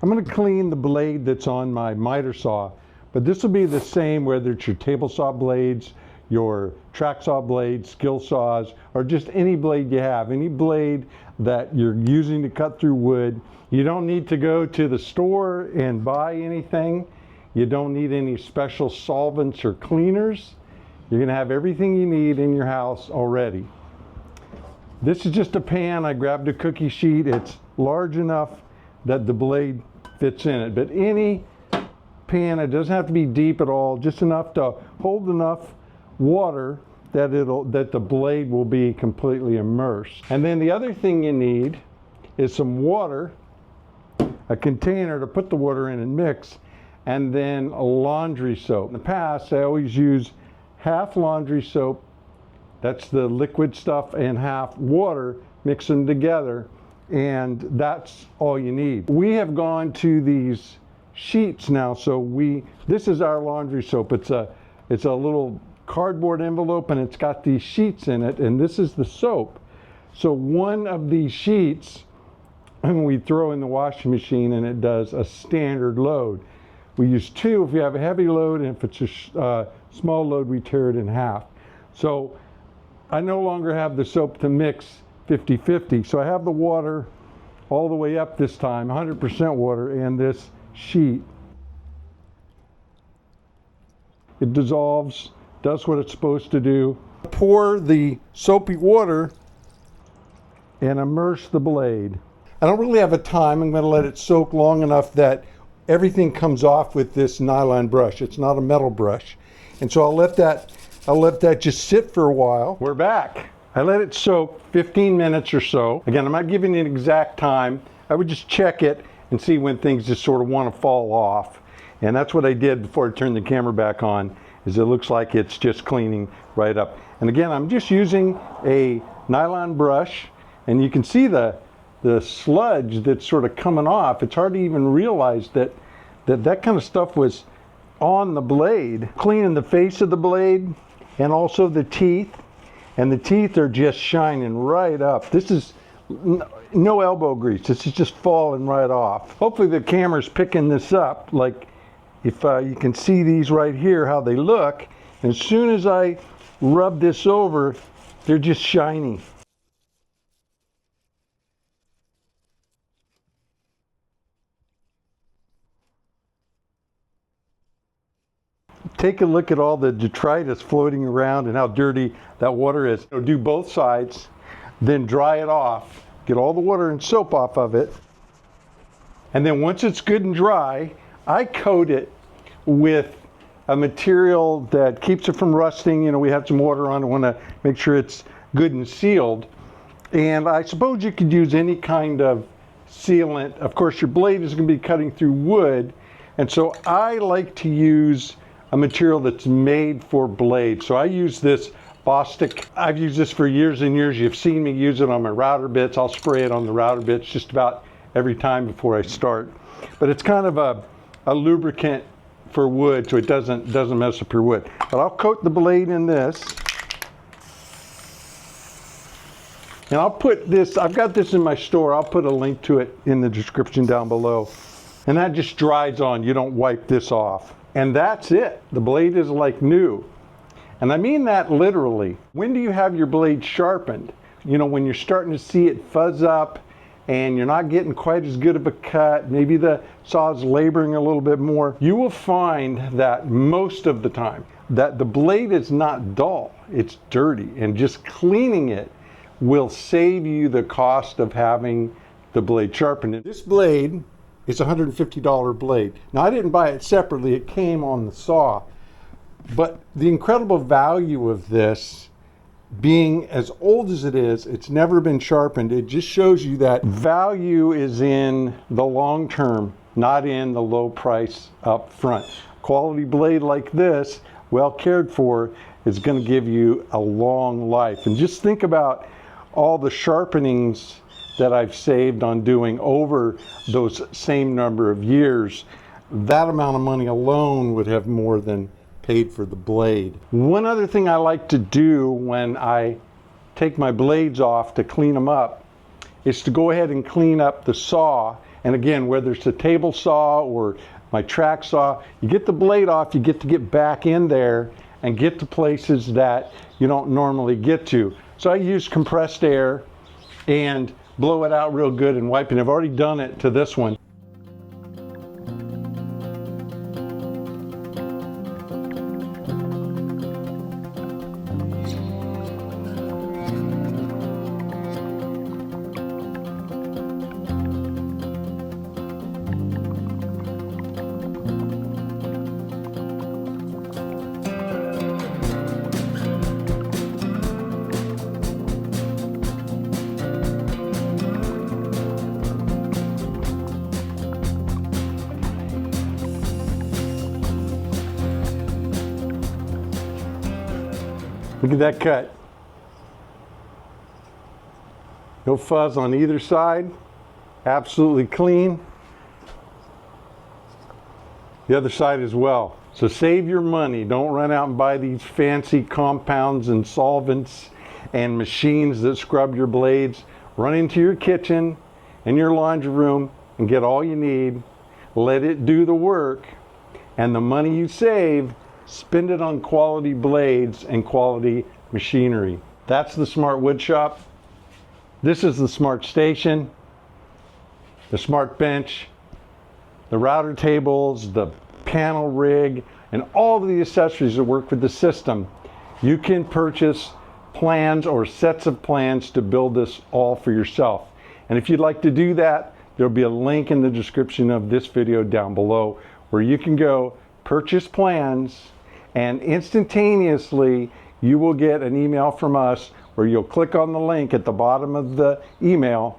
I'm going to clean the blade that's on my miter saw, but this will be the same whether it's your table saw blades, your track saw blades, skill saws, or just any blade you have, any blade that you're using to cut through wood. You don't need to go to the store and buy anything. You don't need any special solvents or cleaners. You're going to have everything you need in your house already. This is just a pan. I grabbed a cookie sheet. It's large enough that the blade fits in it, but any pan, it doesn't have to be deep at all, just enough to hold enough water that the blade will be completely immersed. And then the other thing you need is some water, a container to put the water in and mix, and then a laundry soap. In the past, I always use half laundry soap, that's the liquid stuff, and half water, mix them together, and that's all you need. We have gone to these sheets now, so this is our laundry soap. It's a little cardboard envelope, and it's got these sheets in it, and this is the soap. So one of these sheets we throw in the washing machine, and it does a standard load. We use 2 if you have a heavy load, and if it's a small load, we tear it in half. So I no longer have the soap to mix 50-50. So I have the water all the way up this time, 100% water, and this sheet. It dissolves, does what it's supposed to do. Pour the soapy water and immerse the blade. I don't really have a time. I'm going to let it soak long enough that everything comes off with this nylon brush. It's not a metal brush. And so I'll let that just sit for a while. We're back. I let it soak 15 minutes or so. Again, I'm not giving you an exact time. I would just check it and see when things just sort of want to fall off. And that's what I did before I turned the camera back on, is it looks like it's just cleaning right up. And again, I'm just using a nylon brush, and you can see the sludge that's sort of coming off. It's hard to even realize that kind of stuff was on the blade. Cleaning the face of the blade and also the teeth. And the teeth are just shining right up. This is no elbow grease. This is just falling right off. Hopefully the camera's picking this up. Like if you can see these right here, how they look. And as soon as I rub this over, they're just shiny. Take a look at all the detritus floating around and how dirty that water is. So do both sides, then dry it off. Get all the water and soap off of it. And then once it's good and dry, I coat it with a material that keeps it from rusting. You know, we have some water on it. I want to make sure it's good and sealed. And I suppose you could use any kind of sealant. Of course, your blade is going to be cutting through wood. And so I like to use a material that's made for blades. So I use this Bostik. I've used this for years and years. You've seen me use it on my router bits. I'll spray it on the router bits just about every time before I start. But it's kind of a lubricant for wood, so it doesn't mess up your wood. But I'll coat the blade in this. And I'll put this, I've got this in my store. I'll put a link to it in the description down below. And that just dries on. You don't wipe this off. And that's it. The blade is like new. And I mean that literally. When do you have your blade sharpened? You know, when you're starting to see it fuzz up and you're not getting quite as good of a cut, maybe the saw is laboring a little bit more, you will find that most of the time that the blade is not dull, it's dirty, and just cleaning it will save you the cost of having the blade sharpened. This blade is a $150 blade. Now I didn't buy it separately, it came on the saw. But the incredible value of this, being as old as it is, it's never been sharpened. It just shows you that value is in the long term, not in the low price up front. Quality blade like this, well cared for, is going to give you a long life. And just think about all the sharpenings that I've saved on doing over those same number of years. that amount of money alone would have more than paid for the blade. One other thing I like to do when I take my blades off to clean them up is to go ahead and clean up the saw. And again, whether it's a table saw or my track saw, you get the blade off, you get to get back in there and get to places that you don't normally get to. So I use compressed air and blow it out real good and wipe it. I've already done it to this one. Look at that cut. No fuzz on either side. Absolutely clean. The other side as well. So save your money. Don't run out and buy these fancy compounds and solvents and machines that scrub your blades. Run into your kitchen and your laundry room and get all you need. Let it do the work. And the money you save, spend it on quality blades and quality machinery. That's the Smart Wood Shop. This is the Smart Station, the Smart Bench, the router tables, the panel rig, and all of the accessories that work with the system. You can purchase plans or sets of plans to build this all for yourself. And if you'd like to do that, there'll be a link in the description of this video down below where you can go purchase plans, and instantaneously you will get an email from us where you'll click on the link at the bottom of the email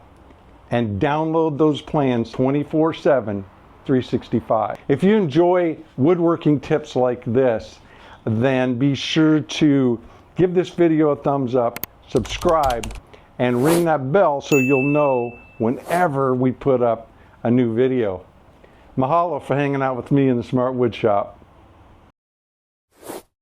and download those plans 24/7, 365. If you enjoy woodworking tips like this, then be sure to give this video a thumbs up, subscribe, and ring that bell so you'll know whenever we put up a new video. Mahalo for hanging out with me in the Smart Wood Shop.